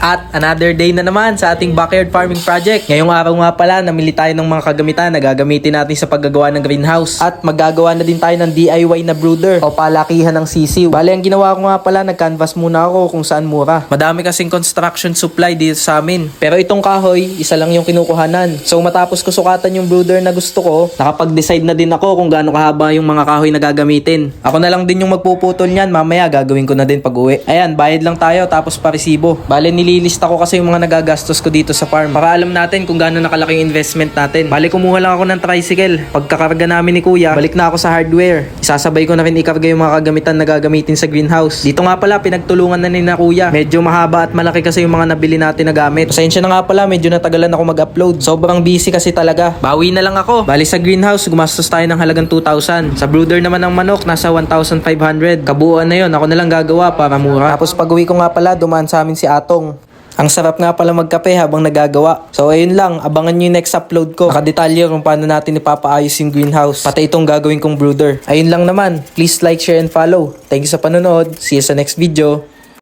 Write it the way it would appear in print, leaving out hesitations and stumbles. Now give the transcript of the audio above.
At another day na naman sa ating backyard farming project. Ngayong araw nga pala, namili tayo ng mga kagamitan na gagamitin natin sa paggagawa ng greenhouse. At maggagawa na din tayo ng DIY na brooder o palakihan ng sisiw. Bale, ang ginawa ko nga pala, nag-canvas muna ako kung saan mura. Madami kasing construction supply dito sa amin. Pero itong kahoy, isa lang yung kinukuhanan. So matapos ko sukatan yung brooder na gusto ko, nakapag-decide na din ako kung gaano kahaba yung mga kahoy na gagamitin. Ako na lang din yung magpuputol niyan, mamaya gagawin ko na din pag-uwi. Ayan, bayad lang tayo tapos paresibo. Bale, nililista ko kasi yung mga nagagastos ko dito sa farm para alam natin kung gaano nakalaki yung investment natin. Bale, kumuha lang ako ng tricycle. Pagkakarga namin ni kuya, balik na ako sa hardware. Isasabay ko na rin ikarga yung mga kagamitan na gagamitin sa greenhouse. Dito nga pala, pinagtulungan na ni na kuya. Medyo mahaba at malaki kasi yung mga nabili natin na gamit. Pasensya na nga pala, medyo natagalan ako mag-upload. Sobrang busy kasi talaga. Bawi na lang ako. Bale, sa greenhouse, gumastos tayo ng halagang 2,000. Sa brooder naman ng manok, nasa 1,500. Kabuuan na yun, ako na lang gagawa para mura. Tapos pag uwi ko nga pala, dumaan sa amin si Atong. Ang sarap nga pala magkape habang nagagawa. So ayun lang, abangan nyo yung next upload ko. Nakadetalye kung paano natin ipapaayos yung greenhouse. Pati itong gagawin kong brooder. Ayun lang naman. Please like, share, and follow. Thank you sa panonood. See you sa next video.